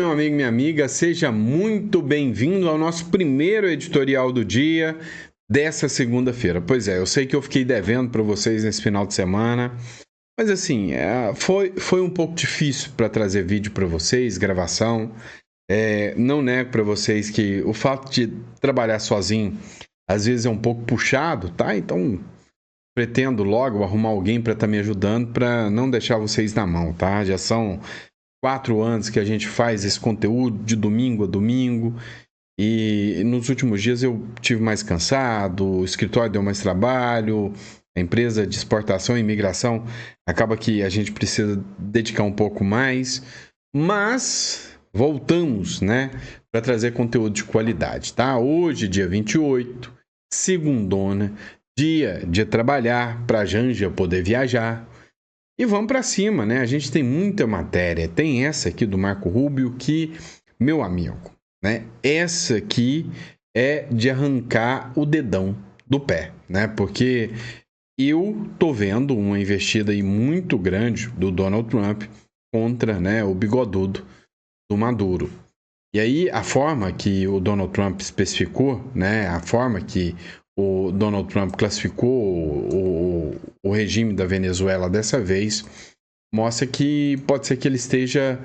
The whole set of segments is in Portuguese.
Meu amigo, minha amiga, seja muito bem-vindo ao nosso primeiro editorial do dia dessa segunda-feira. Pois é, eu sei que eu fiquei devendo para vocês nesse final de semana, mas assim, foi um pouco difícil para trazer vídeo para vocês, gravação. Não nego para vocês que o fato de trabalhar sozinho às vezes é um pouco puxado, tá? Então pretendo logo arrumar alguém para estar me ajudando para não deixar vocês na mão, tá? Já são 4 anos que a gente faz esse conteúdo de domingo a domingo e nos últimos dias eu tive mais cansado, o escritório deu mais trabalho, a empresa de exportação e imigração acaba que a gente precisa dedicar um pouco mais, mas voltamos, né, para trazer conteúdo de qualidade, tá? Hoje, dia 28, segundona, dia de trabalhar para a Janja poder viajar. E vamos para cima, né? A gente tem muita matéria. Tem essa aqui do Marco Rubio que, meu amigo, né? Essa aqui é de arrancar o dedão do pé, né? Porque eu tô vendo uma investida aí muito grande do Donald Trump contra, né, o bigodudo do Maduro. E aí a forma que o Donald Trump especificou, né? A forma que o Donald Trump classificou o regime da Venezuela dessa vez mostra que pode ser que ele esteja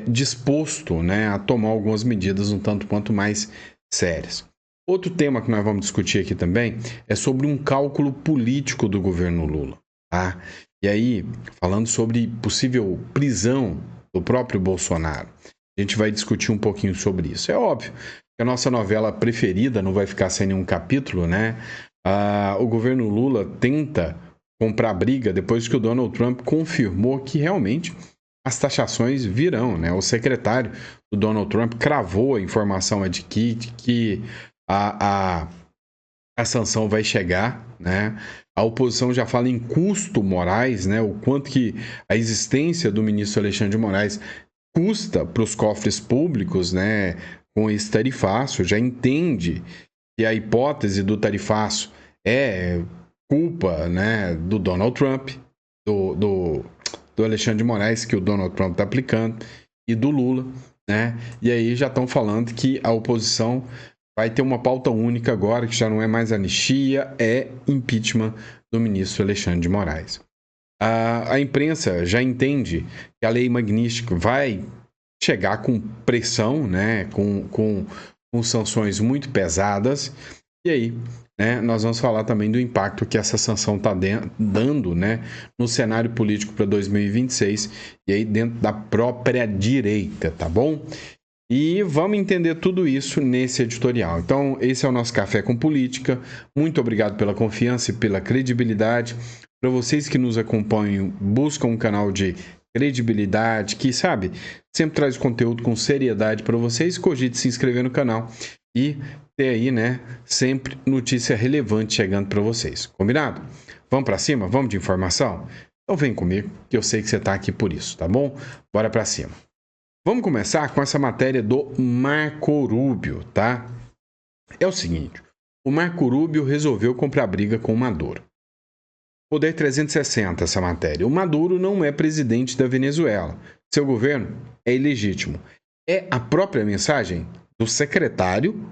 disposto, né, a tomar algumas medidas um tanto quanto mais sérias. Outro tema que nós vamos discutir aqui também é sobre um cálculo político do governo Lula, tá? E aí, falando sobre possível prisão do próprio Bolsonaro, a gente vai discutir um pouquinho sobre isso. É óbvio que a nossa novela preferida não vai ficar sem nenhum capítulo, né? O governo Lula tenta comprar briga depois que o Donald Trump confirmou que realmente as taxações virão, né? O secretário do Donald Trump cravou a informação de que a sanção vai chegar, né? A oposição já fala em custo Moraes, né? O quanto que a existência do ministro Alexandre de Moraes custa para os cofres públicos, né? Com esse tarifaço, já entende que a hipótese do tarifaço é culpa, né, do Donald Trump, do Alexandre de Moraes, que o Donald Trump está aplicando, e do Lula, né? E aí já estão falando que a oposição vai ter uma pauta única agora, que já não é mais anistia, é impeachment do ministro Alexandre de Moraes. A imprensa já entende que a lei magnífica vai chegar com pressão, né, com sanções muito pesadas, e aí, né, nós vamos falar também do impacto que essa sanção está dando, né, no cenário político para 2026 e aí dentro da própria direita, tá bom? E vamos entender tudo isso nesse editorial. Então, esse é o nosso Café com Política. Muito obrigado pela confiança e pela credibilidade. Para vocês que nos acompanham, buscam um canal de credibilidade, que, sabe, sempre traz conteúdo com seriedade para vocês, cogite se inscrever no canal e ter aí, né, sempre notícia relevante chegando para vocês. Combinado? Vamos para cima? Vamos de informação? Então vem comigo, que eu sei que você está aqui por isso, tá bom? Bora para cima. Vamos começar com essa matéria do Marco Rubio, tá? É o seguinte, o Marco Rubio resolveu comprar briga com o Maduro. Poder 360, essa matéria. O Maduro não é presidente da Venezuela. Seu governo é ilegítimo. É a própria mensagem do secretário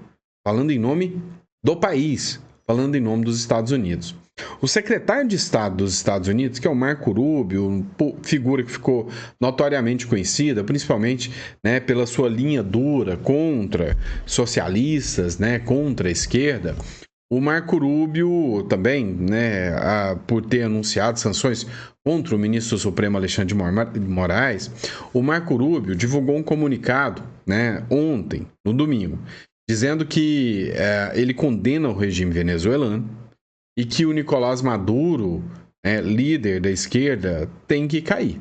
falando em nome do país, falando em nome dos Estados Unidos. O secretário de Estado dos Estados Unidos, que é o Marco Rubio, figura que ficou notoriamente conhecida, principalmente, né, pela sua linha dura contra socialistas, né, contra a esquerda. O Marco Rubio também, né, por ter anunciado sanções contra o ministro Supremo Alexandre de Moraes, o Marco Rubio divulgou um comunicado, né, ontem, no domingo, dizendo que ele condena o regime venezuelano e que o Nicolás Maduro, né, líder da esquerda, tem que cair.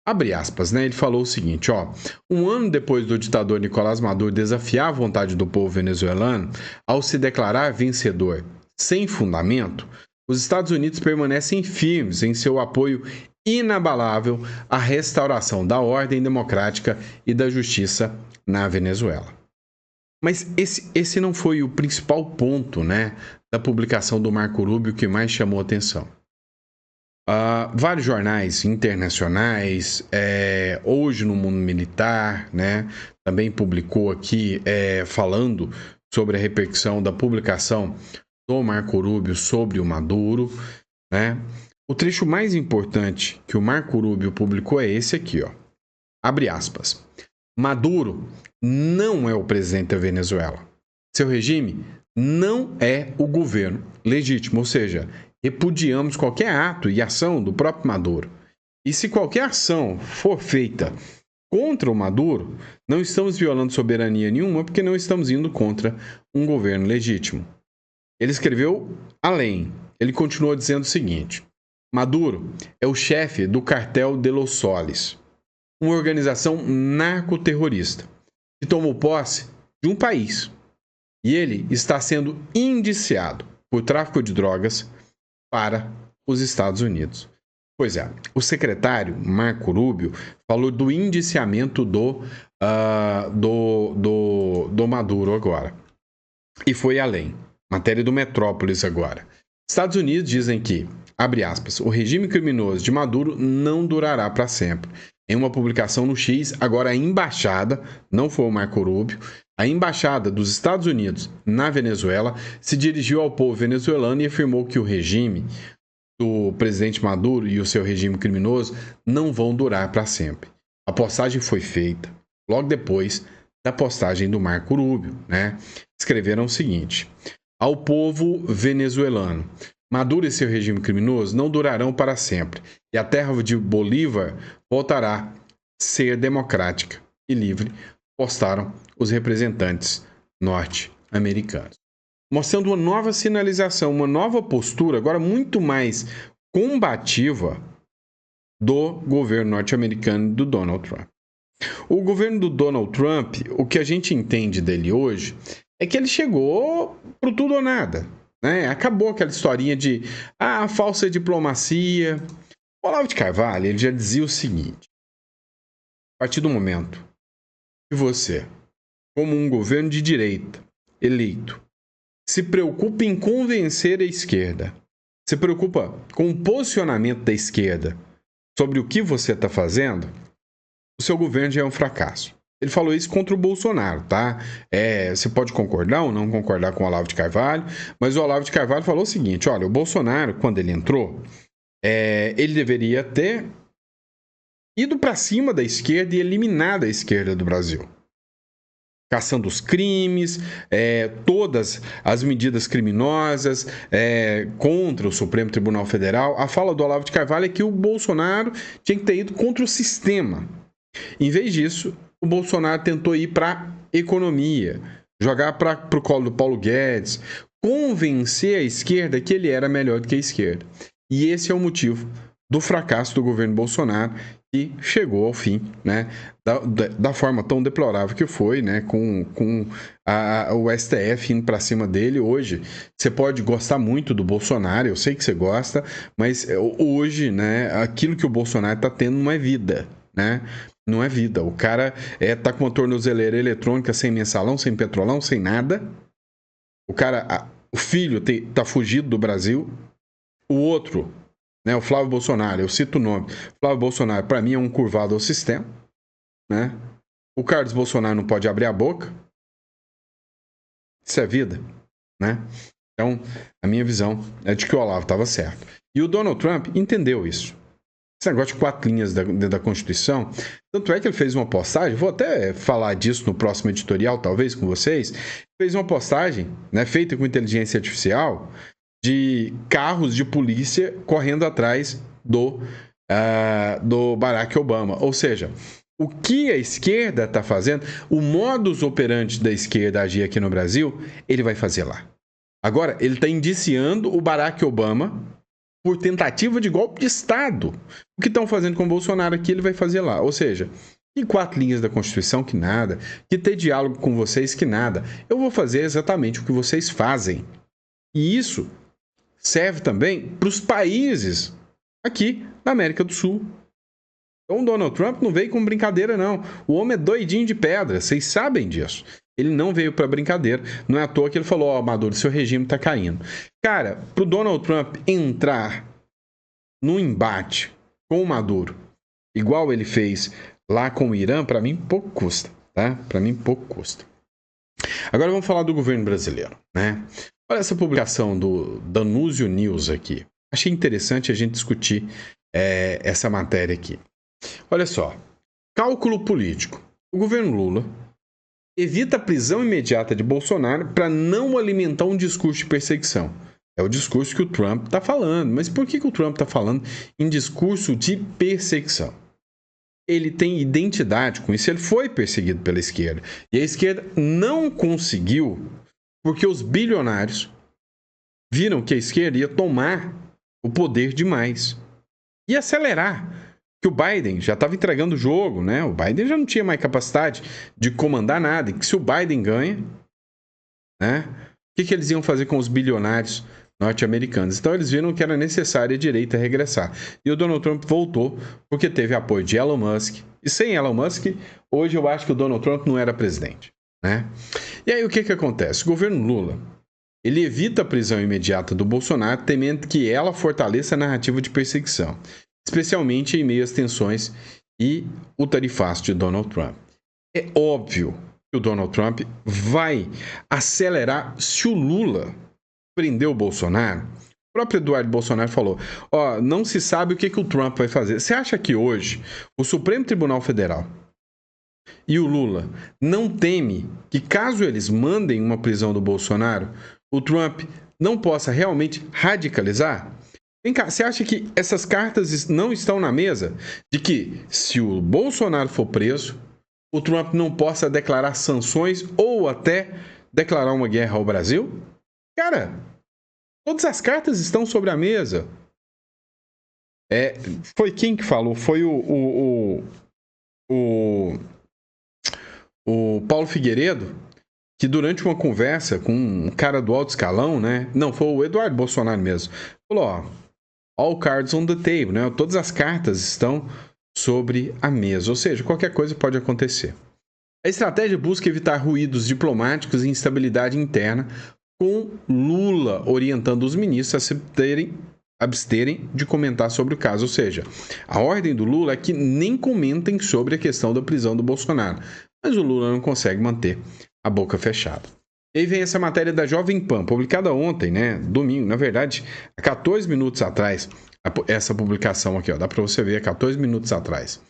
Abre aspas, né? Ele falou o seguinte, ó. Um ano depois do ditador Nicolás Maduro desafiar a vontade do povo venezuelano ao se declarar vencedor sem fundamento, os Estados Unidos permanecem firmes em seu apoio inabalável à restauração da ordem democrática e da justiça na Venezuela. Mas esse não foi o principal ponto, né, da publicação do Marco Rubio que mais chamou atenção. Vários jornais internacionais, hoje no mundo militar, né, também publicou aqui falando sobre a repercussão da publicação do Marco Rubio sobre o Maduro, né? O trecho mais importante que o Marco Rubio publicou é esse aqui, ó. Abre aspas. Maduro não é o presidente da Venezuela. Seu regime não é o governo legítimo, ou seja, repudiamos qualquer ato e ação do próprio Maduro. E se qualquer ação for feita contra o Maduro, não estamos violando soberania nenhuma porque não estamos indo contra um governo legítimo. Ele escreveu além. Ele continuou dizendo o seguinte: Maduro é o chefe do cartel de Los Soles, uma organização narcoterrorista que tomou posse de um país. E ele está sendo indiciado por tráfico de drogas para os Estados Unidos. Pois é, o secretário Marco Rubio falou do indiciamento do Maduro agora. E foi além. Matéria do Metrópolis agora. Estados Unidos dizem que, abre aspas, o regime criminoso de Maduro não durará para sempre. Em uma publicação no X, agora a embaixada, não foi o Marco Rubio, a embaixada dos Estados Unidos na Venezuela se dirigiu ao povo venezuelano e afirmou que o regime do presidente Maduro e o seu regime criminoso não vão durar para sempre. A postagem foi feita logo depois da postagem do Marco Rubio, né? Escreveram o seguinte: ao povo venezuelano, Maduro e seu regime criminoso não durarão para sempre, e a terra de Bolívar voltará a ser democrática e livre, postaram os representantes norte-americanos. Mostrando uma nova sinalização, uma nova postura, agora muito mais combativa do governo norte-americano e do Donald Trump. O governo do Donald Trump, o que a gente entende dele hoje, é que ele chegou pro tudo ou nada. Né? Acabou aquela historinha de falsa diplomacia. O Olavo de Carvalho ele já dizia o seguinte: a partir do momento que você, como um governo de direita eleito, se preocupa em convencer a esquerda, se preocupa com o posicionamento da esquerda sobre o que você está fazendo, o seu governo já é um fracasso. Ele falou isso contra o Bolsonaro, tá? Você pode concordar ou não concordar com o Olavo de Carvalho, mas o Olavo de Carvalho falou o seguinte: olha, o Bolsonaro, quando ele entrou, ele deveria ter ido para cima da esquerda e eliminado a esquerda do Brasil. Caçando os crimes, todas as medidas criminosas contra o Supremo Tribunal Federal. A fala do Olavo de Carvalho é que o Bolsonaro tinha que ter ido contra o sistema. Em vez disso, o Bolsonaro tentou ir para a economia, jogar para o colo do Paulo Guedes, convencer a esquerda que ele era melhor do que a esquerda. E esse é o motivo do fracasso do governo Bolsonaro, que chegou ao fim, né, da forma tão deplorável que foi, né, com o STF indo para cima dele. Hoje, você pode gostar muito do Bolsonaro, eu sei que você gosta, mas hoje, né, aquilo que o Bolsonaro está tendo não é vida, né? Não é vida. O cara tá com uma tornozeleira eletrônica sem mensalão, sem petrolão, sem nada. O filho tá fugido do Brasil. O outro, né, o Flávio Bolsonaro, eu cito o nome. Flávio Bolsonaro, para mim, é um curvado ao sistema, né? O Carlos Bolsonaro não pode abrir a boca. Isso é vida, né? Então, a minha visão é de que o Olavo estava certo. E o Donald Trump entendeu isso. Esse negócio de 4 linhas da Constituição. Tanto é que ele fez uma postagem, vou até falar disso no próximo editorial, talvez, com vocês. Fez uma postagem, né, feita com inteligência artificial, de carros de polícia correndo atrás do Barack Obama. Ou seja, o que a esquerda está fazendo, o modus operandi da esquerda agir aqui no Brasil, ele vai fazer lá. Agora, ele está indiciando o Barack Obama por tentativa de golpe de Estado. O que estão fazendo com o Bolsonaro aqui, ele vai fazer lá. Ou seja, que 4 linhas da Constituição, que nada. Que ter diálogo com vocês, que nada. Eu vou fazer exatamente o que vocês fazem. E isso serve também para os países aqui da América do Sul. Então o Donald Trump não veio com brincadeira, não. O homem é doidinho de pedra, vocês sabem disso. Ele não veio para brincadeira. Não é à toa que ele falou: Maduro, seu regime está caindo. Cara, para o Donald Trump entrar num embate com o Maduro, igual ele fez lá com o Irã, para mim pouco custa, tá? Para mim pouco custa. Agora vamos falar do governo brasileiro, né? Olha essa publicação do Danúzio News aqui. Achei interessante a gente discutir essa matéria aqui. Olha só, cálculo político. O governo Lula evita a prisão imediata de Bolsonaro para não alimentar um discurso de perseguição. É o discurso que o Trump está falando. Mas por que o Trump está falando em discurso de perseguição? Ele tem identidade com isso, ele foi perseguido pela esquerda. E a esquerda não conseguiu, porque os bilionários viram que a esquerda ia tomar o poder demais e acelerar. Que o Biden já estava entregando o jogo, né? O Biden já não tinha mais capacidade de comandar nada. E que se o Biden ganha, né? O que eles iam fazer com os bilionários norte-americanos? Então eles viram que era necessário a direita regressar. E o Donald Trump voltou porque teve apoio de Elon Musk. E sem Elon Musk, hoje eu acho que o Donald Trump não era presidente, né? E aí o que acontece? O governo Lula, ele evita a prisão imediata do Bolsonaro, temendo que ela fortaleça a narrativa de perseguição, especialmente em meio às tensões e o tarifaço de Donald Trump. É óbvio que o Donald Trump vai acelerar se o Lula prender o Bolsonaro. O próprio Eduardo Bolsonaro falou, não se sabe o que o Trump vai fazer. Você acha que hoje o Supremo Tribunal Federal e o Lula não teme que, caso eles mandem uma prisão do Bolsonaro, o Trump não possa realmente radicalizar? Vem cá, você acha que essas cartas não estão na mesa? De que, se o Bolsonaro for preso, o Trump não possa declarar sanções ou até declarar uma guerra ao Brasil? Cara, todas as cartas estão sobre a mesa. Foi quem que falou? Foi o Paulo Figueiredo, que durante uma conversa com um cara do alto escalão, né? Não, foi o Eduardo Bolsonaro mesmo. Falou, all cards on the table, né? Todas as cartas estão sobre a mesa, ou seja, qualquer coisa pode acontecer. A estratégia busca evitar ruídos diplomáticos e instabilidade interna, com Lula orientando os ministros a absterem de comentar sobre o caso. Ou seja, a ordem do Lula é que nem comentem sobre a questão da prisão do Bolsonaro. Mas o Lula não consegue manter a boca fechada. E aí vem essa matéria da Jovem Pan, publicada ontem, né? Domingo, na verdade, há 14 minutos atrás, essa publicação aqui, dá para você ver, 14 minutos atrás.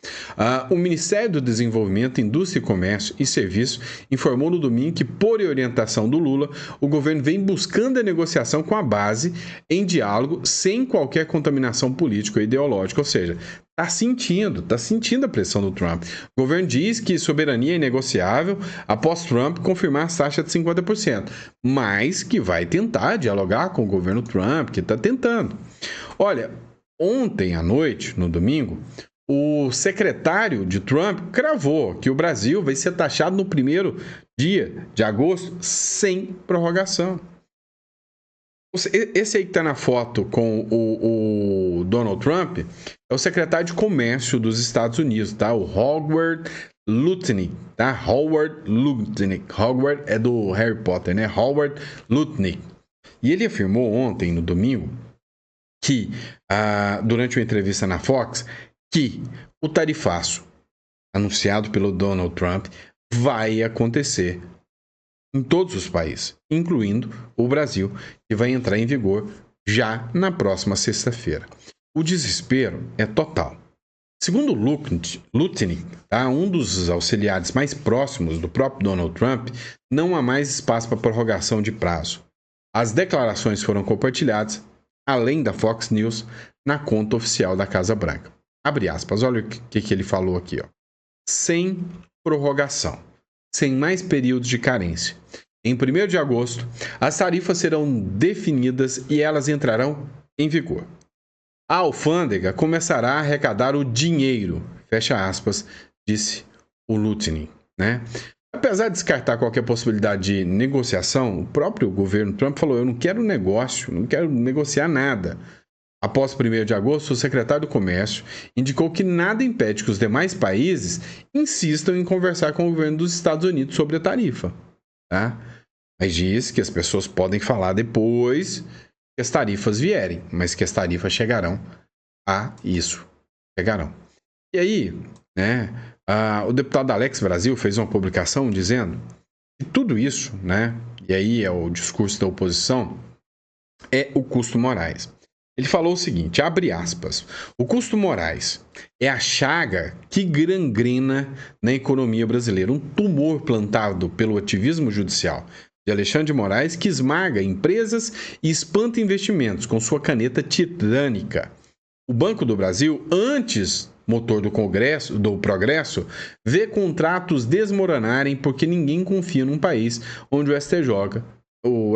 O Ministério do Desenvolvimento, Indústria, Comércio e Serviços informou no domingo que, por orientação do Lula, o governo vem buscando a negociação com a base em diálogo, sem qualquer contaminação política ou ideológica, ou seja, está sentindo a pressão do Trump. O governo diz que soberania é inegociável após Trump confirmar as taxas de 50%, mas que vai tentar dialogar com o governo Trump, que está tentando. Olha, ontem à noite, no domingo, o secretário de Trump cravou que o Brasil vai ser taxado no primeiro dia de agosto sem prorrogação. Esse aí que está na foto com o Donald Trump é o secretário de Comércio dos Estados Unidos, tá? O Howard Lutnick, tá? Howard Lutnick. Howard é do Harry Potter, né? Howard Lutnick. E ele afirmou ontem, no domingo, que, durante uma entrevista na Fox, que o tarifaço anunciado pelo Donald Trump vai acontecer em todos os países, incluindo o Brasil, que vai entrar em vigor já na próxima sexta-feira. O desespero é total. Segundo Lutnick, tá, um dos auxiliares mais próximos do próprio Donald Trump, não há mais espaço para prorrogação de prazo. As declarações foram compartilhadas, além da Fox News, na conta oficial da Casa Branca. Abre aspas, olha o que ele falou aqui. Sem prorrogação, sem mais períodos de carência. Em 1º de agosto, as tarifas serão definidas e elas entrarão em vigor. A alfândega começará a arrecadar o dinheiro, fecha aspas, disse o Lutnick, né? Apesar de descartar qualquer possibilidade de negociação, o próprio governo Trump falou, eu não quero negócio, não quero negociar nada. Após 1º de agosto, o secretário do Comércio indicou que nada impede que os demais países insistam em conversar com o governo dos Estados Unidos sobre a tarifa, tá? Mas diz que as pessoas podem falar depois que as tarifas vierem, mas que as tarifas chegarão a isso chegarão. E aí, né, o deputado Alex Brasil fez uma publicação dizendo que tudo isso, né, e aí é o discurso da oposição, é o custo Moraes. Ele falou o seguinte, abre aspas, o custo Moraes é a chaga que gangrena na economia brasileira, um tumor plantado pelo ativismo judicial de Alexandre de Moraes que esmaga empresas e espanta investimentos com sua caneta tirânica. O Banco do Brasil, antes motor do progresso, vê contratos desmoronarem porque ninguém confia num país onde o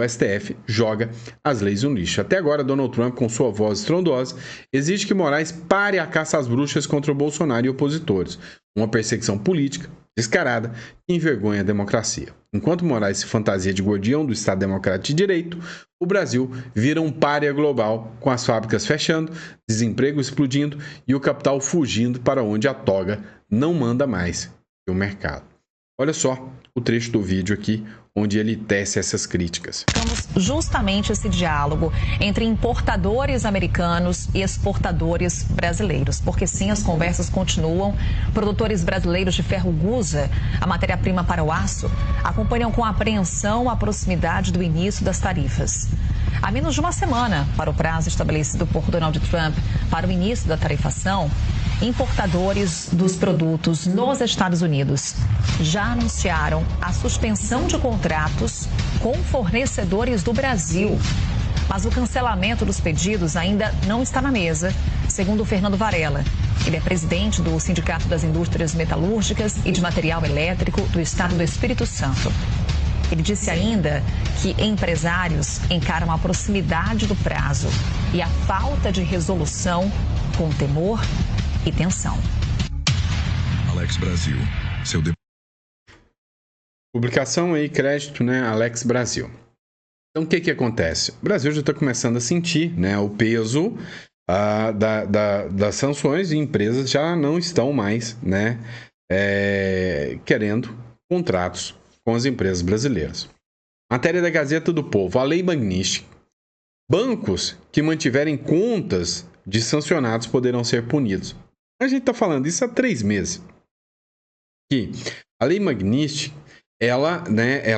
STF joga as leis no lixo. Até agora, Donald Trump, com sua voz estrondosa, exige que Moraes pare a caça às bruxas contra o Bolsonaro e opositores. Uma perseguição política descarada que envergonha a democracia. Enquanto Moraes se fantasia de guardião do Estado Democrático de Direito, o Brasil vira um pária global, com as fábricas fechando, desemprego explodindo e o capital fugindo para onde a toga não manda mais que o mercado. Olha só o trecho do vídeo aqui, onde ele tece essas críticas. Justamente esse diálogo entre importadores americanos e exportadores brasileiros, porque sim, as conversas continuam. Produtores brasileiros de ferro gusa, a matéria-prima para o aço, acompanham com apreensão a proximidade do início das tarifas. Há menos de uma semana para o prazo estabelecido por Donald Trump para o início da tarifação, importadores dos produtos nos Estados Unidos já anunciaram a suspensão de contratos com fornecedores do Brasil. Mas o cancelamento dos pedidos ainda não está na mesa, segundo o Fernando Varela. Ele é presidente do Sindicato das Indústrias Metalúrgicas e de Material Elétrico do Estado do Espírito Santo. Ele disse ainda que empresários encaram a proximidade do prazo e a falta de resolução com temor e tensão. Alex Brasil, seu Publicação aí, crédito, né, Alex Brasil. Então, o que acontece? O Brasil já está começando a sentir, né, o peso das sanções e empresas já não estão mais, né, querendo contratos com as empresas brasileiras. Matéria da Gazeta do Povo, a Lei Magnitsky. Bancos que mantiverem contas de sancionados poderão ser punidos. A gente está falando isso há 3 meses. Que a Lei Magnitsky, ela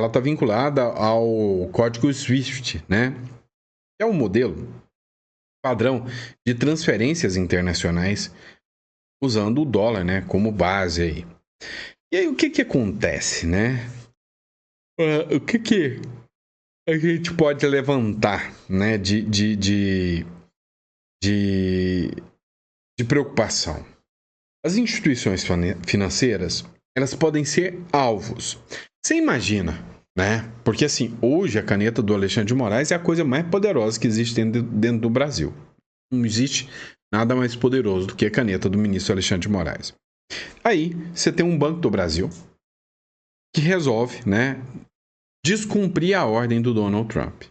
está vinculada ao código SWIFT, né? É um modelo padrão de transferências internacionais usando o dólar, né, como base aí. E aí o que acontece, né? O que a gente pode levantar, né, de preocupação? As instituições financeiras, elas podem ser alvos. Você imagina, né? Porque assim, hoje a caneta do Alexandre de Moraes é a coisa mais poderosa que existe dentro do Brasil. Não existe nada mais poderoso do que a caneta do ministro Alexandre de Moraes. Aí, você tem um Banco do Brasil que resolve, né, descumprir a ordem do Donald Trump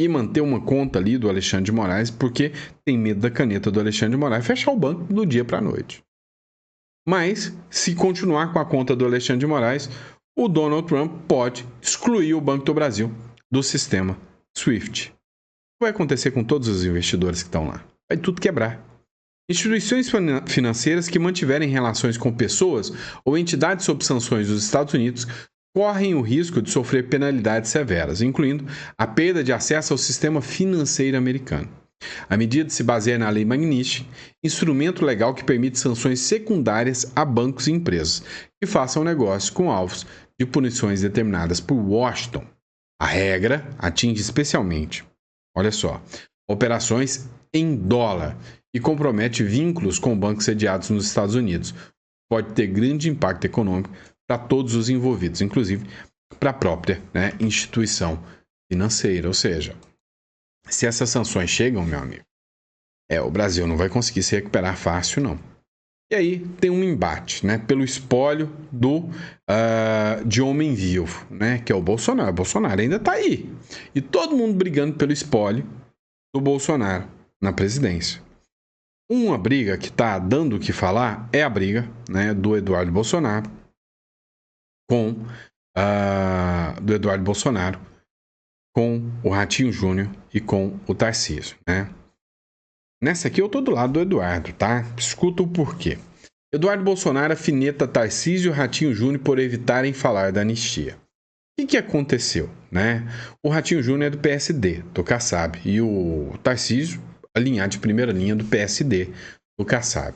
e manter uma conta ali do Alexandre de Moraes porque tem medo da caneta do Alexandre de Moraes fechar o banco do dia para a noite. Mas, se continuar com a conta do Alexandre de Moraes, o Donald Trump pode excluir o Banco do Brasil do sistema SWIFT. O que vai acontecer com todos os investidores que estão lá? Vai tudo quebrar. Instituições financeiras que mantiverem relações com pessoas ou entidades sob sanções dos Estados Unidos correm o risco de sofrer penalidades severas, incluindo a perda de acesso ao sistema financeiro americano. A medida se baseia na Lei Magnitsky, instrumento legal que permite sanções secundárias a bancos e empresas que façam negócio com alvos de punições determinadas por Washington. A regra atinge especialmente, olha só, operações em dólar e compromete vínculos com bancos sediados nos Estados Unidos. Pode ter grande impacto econômico para todos os envolvidos, inclusive para a própria, né, instituição financeira. Ou seja, se essas sanções chegam, meu amigo, o Brasil não vai conseguir se recuperar fácil, não. E aí tem um embate, né, pelo espólio de homem vivo, né, que é o Bolsonaro. O Bolsonaro ainda está aí. E todo mundo brigando pelo espólio do Bolsonaro na presidência. Uma briga que está dando o que falar é a briga, né, do Eduardo Bolsonaro com o Ratinho Júnior e com o Tarcísio, né? Nessa aqui eu tô do lado do Eduardo, tá? Escuta o porquê. Eduardo Bolsonaro afineta Tarcísio e Ratinho Júnior por evitarem falar da anistia. O que aconteceu, né? O Ratinho Júnior é do PSD, do Kassab, e o Tarcísio, alinhado de primeira linha do PSD, do Kassab.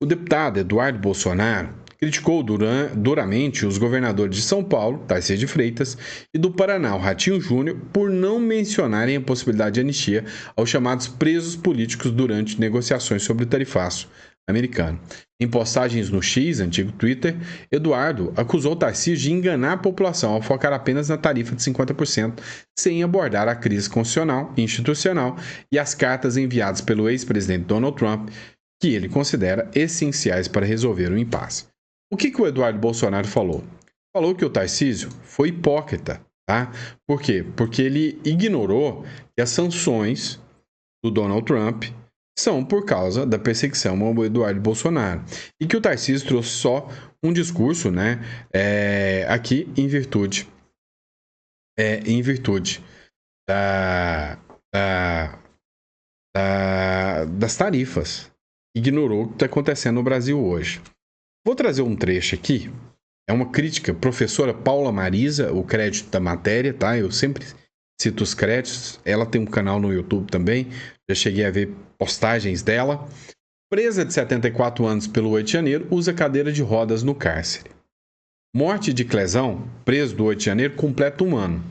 O deputado Eduardo Bolsonaro criticou duramente os governadores de São Paulo, Tarcísio de Freitas, e do Paraná, o Ratinho Júnior, por não mencionarem a possibilidade de anistia aos chamados presos políticos durante negociações sobre o tarifaço americano. Em postagens no X, antigo Twitter, Eduardo acusou Tarcísio de enganar a população ao focar apenas na tarifa de 50%, sem abordar a crise constitucional e institucional e as cartas enviadas pelo ex-presidente Donald Trump, que ele considera essenciais para resolver o impasse. O que o Eduardo Bolsonaro falou? Falou que o Tarcísio foi hipócrita, tá? Por quê? Porque ele ignorou que as sanções do Donald Trump são por causa da perseguição ao Eduardo Bolsonaro. E que o Tarcísio trouxe só um discurso, né, aqui em virtude das tarifas. Ignorou o que está acontecendo no Brasil hoje. Vou trazer um trecho aqui. É uma crítica, professora Paula Marisa, o crédito da matéria, tá? Eu sempre cito os créditos. Ela tem um canal no YouTube também. Já cheguei a ver postagens dela. Presa de 74 anos pelo 8 de janeiro, usa cadeira de rodas no cárcere. Morte de Clezão, preso do 8 de janeiro, completa um ano.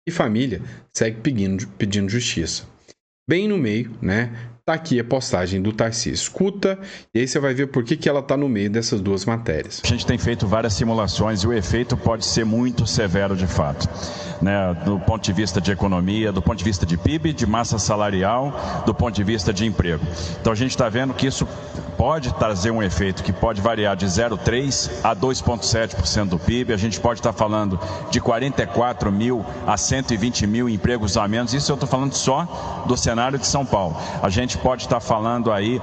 E família segue pedindo justiça. Bem no meio, né? Tá aqui a postagem do Tarcísio. Escuta, e aí você vai ver por que ela tá no meio dessas duas matérias. A gente tem feito várias simulações e o efeito pode ser muito severo de fato, né? Do ponto de vista de economia, do ponto de vista de PIB, de massa salarial, do ponto de vista de emprego. Então a gente está vendo que isso pode trazer um efeito que pode variar de 0,3% a 2,7% do PIB. A gente pode estar falando de 44 mil a 120 mil empregos a menos. Isso eu estou falando só do cenário de São Paulo. A gente pode estar falando aí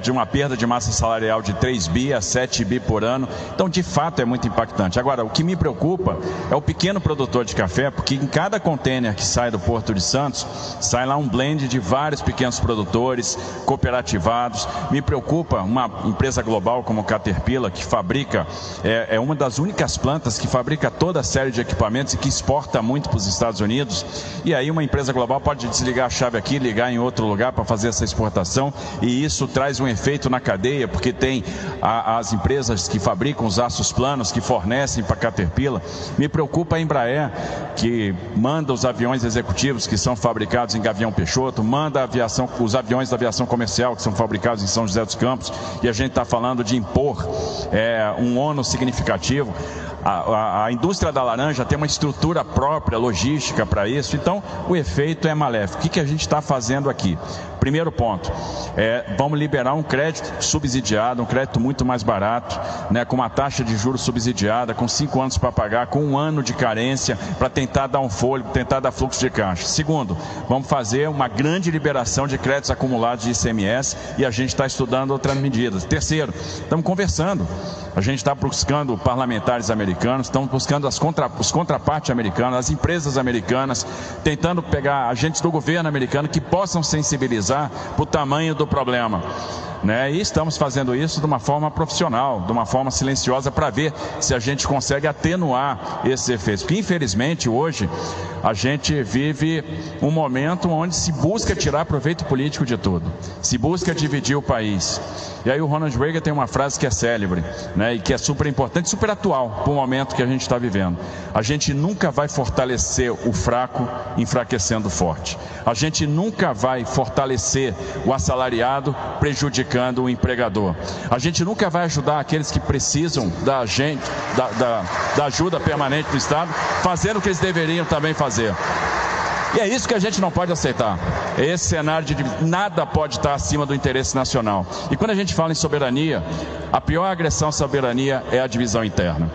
de uma perda de massa salarial de 3 bi a 7 bi por ano. Então, de fato, é muito impactante. Agora, o que me preocupa é o pequeno produtor de café, porque em cada contêiner que sai do Porto de Santos, sai lá um blend de vários pequenos produtores, cooperativados. Me preocupa uma empresa global como a Caterpillar, que fabrica, é uma das únicas plantas que fabrica toda a série de equipamentos e que exporta muito para os Estados Unidos. E aí uma empresa global pode desligar a chave aqui, ligar em outro lugar para fazer essa exportação, e isso traz um efeito na cadeia, porque tem as empresas que fabricam os aços planos, que fornecem para a Caterpillar. Me preocupa a Embraer, que manda os aviões executivos que são fabricados em Gavião Peixoto, manda os aviões da aviação comercial que são fabricados em São José dos Campos, e a gente está falando de impor um ônus significativo. A indústria da laranja tem uma estrutura própria, logística para isso, então o efeito é maléfico. O que a gente está fazendo aqui? Primeiro ponto, vamos liberar um crédito subsidiado, um crédito muito mais barato, né, com uma taxa de juros subsidiada, com 5 anos para pagar, com 1 ano de carência, para tentar dar um fôlego, tentar dar fluxo de caixa. Segundo, vamos fazer uma grande liberação de créditos acumulados de ICMS, e a gente está estudando outras medidas. Terceiro, estamos conversando. A gente está buscando parlamentares americanos, estamos buscando os contrapartes americanos, as empresas americanas, tentando pegar agentes do governo americano que possam sensibilizar para o tamanho do problema. Né? E estamos fazendo isso de uma forma profissional, de uma forma silenciosa, para ver se a gente consegue atenuar esses efeitos. Porque, infelizmente, hoje, a gente vive um momento onde se busca tirar proveito político de tudo, se busca dividir o país. E aí o Ronald Reagan tem uma frase que é célebre, né, e que é super importante, super atual para o momento que a gente está vivendo. A gente nunca vai fortalecer o fraco enfraquecendo o forte. A gente nunca vai fortalecer o assalariado prejudicando o empregador. A gente nunca vai ajudar aqueles que precisam da ajuda permanente do Estado, fazendo o que eles deveriam também fazer. E é isso que a gente não pode aceitar. Esse cenário de nada pode estar acima do interesse nacional. E quando a gente fala em soberania, a pior agressão à soberania é a divisão interna.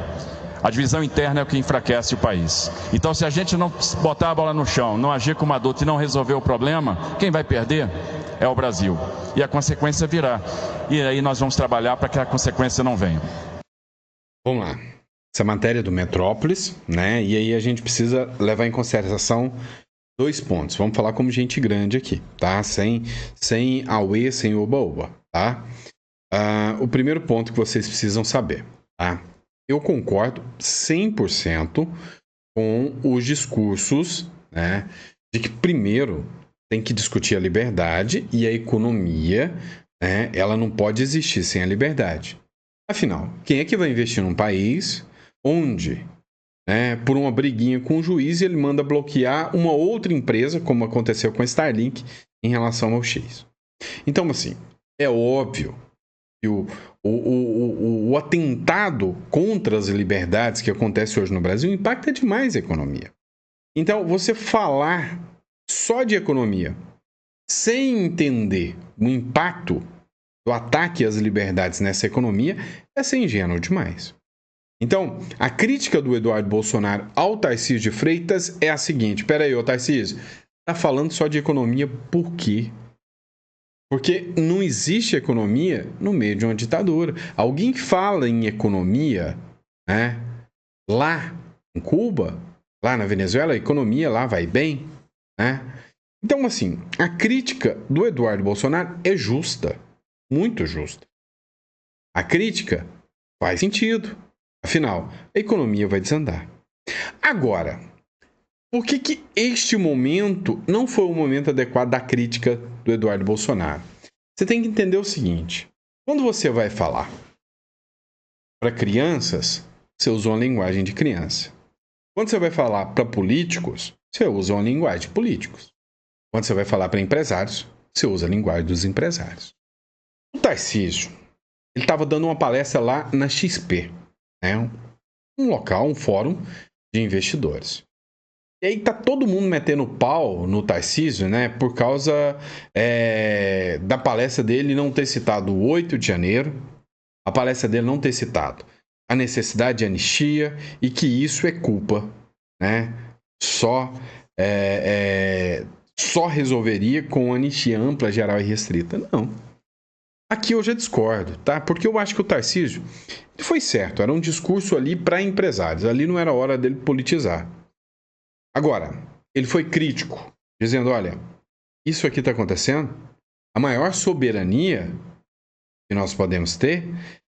A divisão interna é o que enfraquece o país. Então, se a gente não botar a bola no chão, não agir como adulto e não resolver o problema, quem vai perder é o Brasil. E a consequência virá. E aí nós vamos trabalhar para que a consequência não venha. Vamos lá. Essa matéria do Metrópolis, né? E aí a gente precisa levar em consideração 2 pontos. Vamos falar como gente grande aqui, tá? Sem auê, sem oba-oba, tá? O primeiro ponto que vocês precisam saber, tá? Eu concordo 100% com os discursos, né, de que primeiro tem que discutir a liberdade e a economia, né, ela não pode existir sem a liberdade. Afinal, quem é que vai investir num país onde, né, por uma briguinha com o juiz, ele manda bloquear uma outra empresa, como aconteceu com a Starlink, em relação ao X? Então, assim, é óbvio que o atentado contra as liberdades que acontece hoje no Brasil impacta demais a economia. Então, você falar só de economia sem entender o impacto do ataque às liberdades nessa economia é ser ingênuo demais. Então, a crítica do Eduardo Bolsonaro ao Tarcísio de Freitas é a seguinte: peraí, ô Tarcísio, tá falando só de economia por quê? Porque não existe economia no meio de uma ditadura. Alguém que fala em economia, né, lá em Cuba, lá na Venezuela, a economia lá vai bem, né? Então, assim, a crítica do Eduardo Bolsonaro é justa, muito justa. A crítica faz sentido. Afinal, a economia vai desandar. Agora, por que este momento não foi o momento adequado da crítica do Eduardo Bolsonaro? Você tem que entender o seguinte: quando você vai falar para crianças, você usa uma linguagem de criança. Quando você vai falar para políticos, você usa uma linguagem de políticos. Quando você vai falar para empresários, você usa a linguagem dos empresários. O Tarcísio, ele estava dando uma palestra lá na XP, né? Um local, um fórum de investidores. E aí tá todo mundo metendo pau no Tarcísio, né? Por causa da palestra dele não ter citado o 8 de janeiro, a palestra dele não ter citado a necessidade de anistia e que isso é culpa, né? Só resolveria com anistia ampla, geral e restrita. Não. Aqui eu já discordo, tá? Porque eu acho que o Tarcísio foi certo, era um discurso ali para empresários, ali não era hora dele politizar. Agora, ele foi crítico, dizendo, olha, isso aqui está acontecendo, a maior soberania que nós podemos ter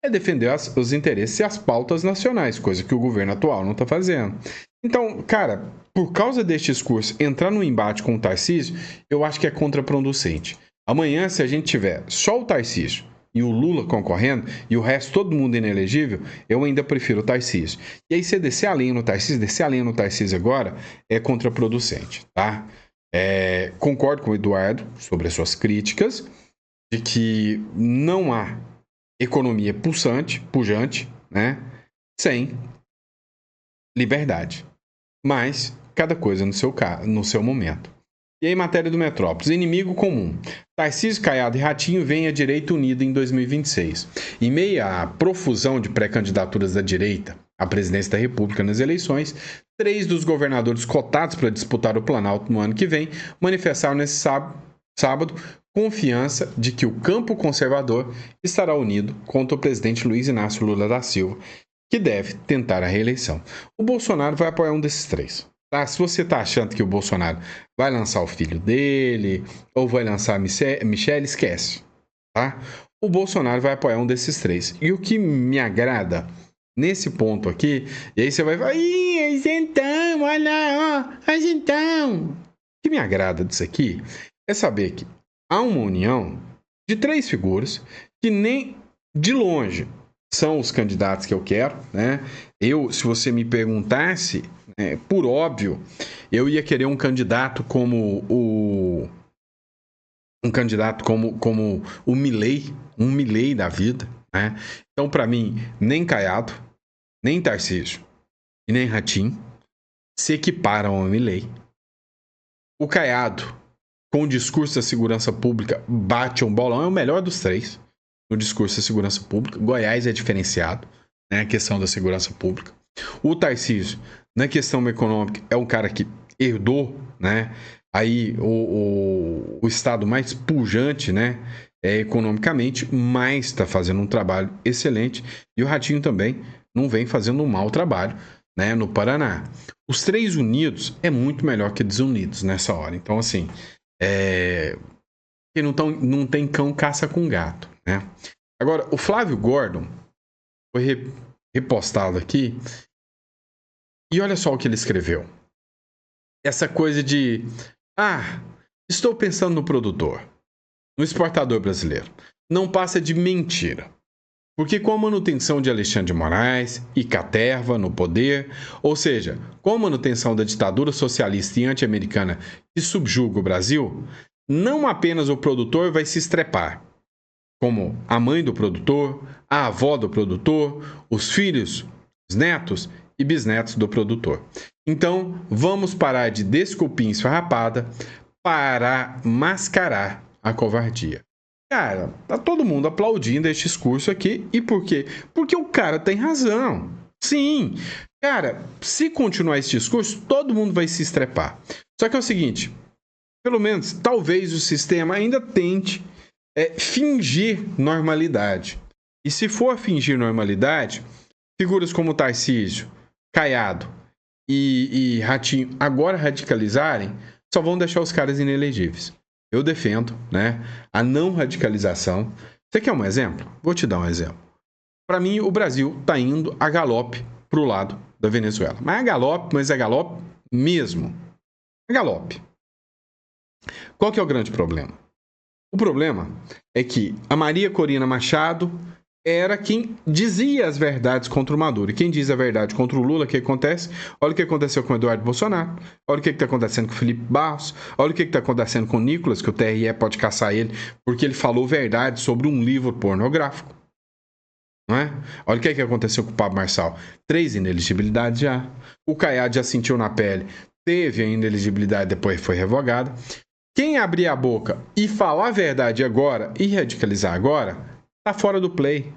é defender os interesses e as pautas nacionais, coisa que o governo atual não está fazendo. Então, cara, por causa deste discurso, entrar no embate com o Tarcísio, eu acho que é contraproducente. Amanhã, se a gente tiver só o Tarcísio e o Lula concorrendo, e o resto todo mundo inelegível, eu ainda prefiro o Tarcísio. E aí, você descer a linha no Tarcísio agora, é contraproducente, tá? Concordo com o Eduardo sobre as suas críticas, de que não há economia pujante, né, sem liberdade. Mas, cada coisa no seu momento. E aí, matéria do Metrópolis. Inimigo comum. Tarcísio, Caiado e Ratinho vêm à direita unida em 2026. Em meio à profusão de pré-candidaturas da direita à presidência da República nas eleições, 3 dos governadores cotados para disputar o Planalto no ano que vem manifestaram nesse sábado confiança de que o campo conservador estará unido contra o presidente Luiz Inácio Lula da Silva, que deve tentar a reeleição. O Bolsonaro vai apoiar um desses 3. Tá? Se você está achando que o Bolsonaro vai lançar o filho dele ou vai lançar a Michelle, esquece. Tá? O Bolsonaro vai apoiar um desses 3. E o que me agrada nesse ponto aqui, e aí você vai falar, isentão, olha lá, ó, isentão. O que me agrada disso aqui é saber que há uma união de 3 figuras que nem de longe são os candidatos que eu quero, né? Se você me perguntasse, por óbvio, eu ia querer um candidato como o Milei, um Milei da vida, né? Então, para mim, nem Caiado, nem Tarcísio e nem Ratinho se equiparam ao Milei. O Caiado, com o discurso da segurança pública, bate um bolão, é o melhor dos 3 no discurso da segurança pública. Goiás é diferenciado, né, a questão da segurança pública. O Tarcísio, na questão econômica, é um cara que herdou, né, aí o estado mais pujante, né, economicamente, mas está fazendo um trabalho excelente. E o Ratinho também não vem fazendo um mau trabalho. né, no Paraná. Os 3 unidos é muito melhor que desunidos nessa hora. Então, assim, quem não tem cão caça com gato, né? Agora, o Flávio Gordon foi repostado aqui e olha só o que ele escreveu. Essa coisa de, estou pensando no produtor, no exportador brasileiro. Não passa de mentira. Porque com a manutenção de Alexandre de Moraes e Caterva no poder, ou seja, com a manutenção da ditadura socialista e anti-americana que subjuga o Brasil, não apenas o produtor vai se estrepar, como a mãe do produtor, a avó do produtor, os filhos, os netos e bisnetos do produtor. Então, vamos parar de desculpinha esfarrapada para mascarar a covardia. Cara, tá todo mundo aplaudindo este discurso aqui. E por quê? Porque o cara tem razão. Sim. Cara, se continuar esse discurso, todo mundo vai se estrepar. Só que é o seguinte, pelo menos, talvez o sistema ainda tente fingir normalidade. E se for fingir normalidade, figuras como Tarcísio, Caiado e Ratinho agora radicalizarem, só vão deixar os caras inelegíveis. Eu defendo, né, a não radicalização. Você quer um exemplo? Vou te dar um exemplo. Para mim, o Brasil está indo a galope para o lado da Venezuela. Mas é galope mesmo. É galope. Qual que é o grande problema? O problema é que a Maria Corina Machado era quem dizia as verdades contra o Maduro. E quem diz a verdade contra o Lula, o que acontece? Olha o que aconteceu com o Eduardo Bolsonaro. Olha o que está acontecendo com o Felipe Barros. Olha o que está acontecendo com o Nicolas, que o TRE pode caçar ele, porque ele falou verdade sobre um livro pornográfico. Não é? Olha o que aconteceu com o Pablo Marçal. 3 ineligibilidades já. O Caiado já sentiu na pele. Teve a ineligibilidade, depois foi revogada. Quem abrir a boca e falar a verdade agora e radicalizar agora, tá fora do play.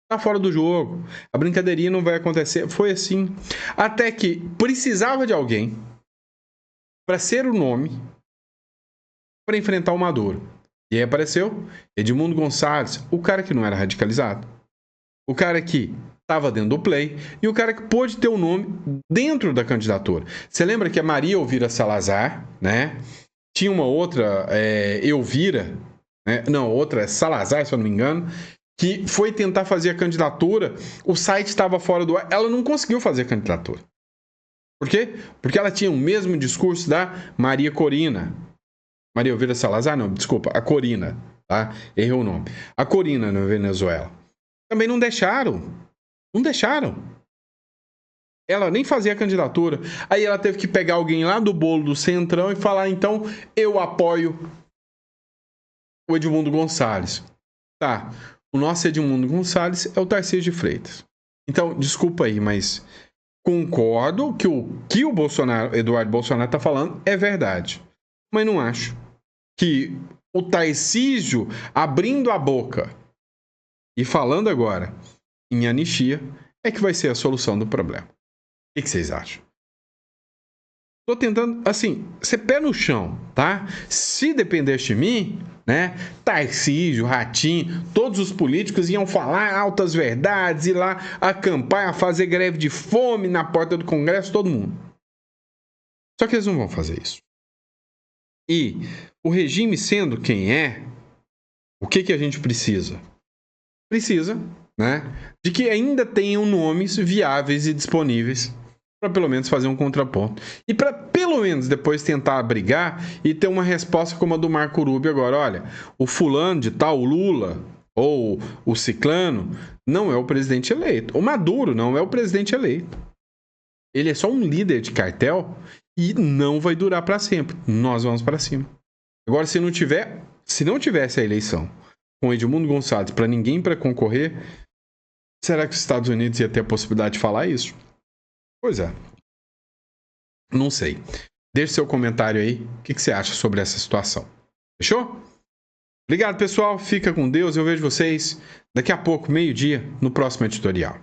Tá fora do jogo. A brincadeirinha não vai acontecer. Foi assim. Até que precisava de alguém para ser o nome para enfrentar o Maduro. E aí apareceu Edmundo Gonçalves, o cara que não era radicalizado. O cara que estava dentro do play e o cara que pôde ter o nome dentro da candidatura. Você lembra que a Maria Elvira Salazar, né? Tinha uma outra, Elvira, né? Não, outra é Salazar, se eu não me engano, que foi tentar fazer a candidatura, o site estava fora do ar, ela não conseguiu fazer a candidatura. Por quê? Porque ela tinha o mesmo discurso da Maria Corina. Maria Elvira Salazar, não, desculpa, a Corina, tá? Errei o nome. A Corina na Venezuela. Também não deixaram. Não deixaram. Ela nem fazia a candidatura. Aí ela teve que pegar alguém lá do bolo do Centrão e falar, então, eu apoio o Edmundo Gonçalves. Tá, o nosso Edmundo Gonçalves é o Tarcísio de Freitas. Então, desculpa aí, mas concordo que o que o Eduardo Bolsonaro está falando é verdade. Mas não acho que o Tarcísio abrindo a boca e falando agora em anistia é que vai ser a solução do problema. O que vocês acham? Tô tentando, assim, ser pé no chão, tá? Se dependesse de mim, né? Tarcísio, Ratinho, todos os políticos iam falar altas verdades, ir lá acampar, fazer greve de fome na porta do Congresso, todo mundo. Só que eles não vão fazer isso. E o regime sendo quem é, o que a gente precisa? Precisa, né? De que ainda tenham nomes viáveis e disponíveis para pelo menos fazer um contraponto. E para pelo menos depois tentar abrigar e ter uma resposta como a do Marco Rubio agora. Olha, o fulano de tal, o Lula ou o ciclano não é o presidente eleito. O Maduro não é o presidente eleito. Ele é só um líder de cartel e não vai durar para sempre. Nós vamos para cima. Agora, se não tivesse a eleição com Edmundo Gonçalves para ninguém para concorrer, será que os Estados Unidos ia ter a possibilidade de falar isso? Pois é. Não sei. Deixe seu comentário aí. O que você acha sobre essa situação? Fechou? Obrigado, pessoal. Fica com Deus. Eu vejo vocês daqui a pouco, meio-dia, no próximo editorial.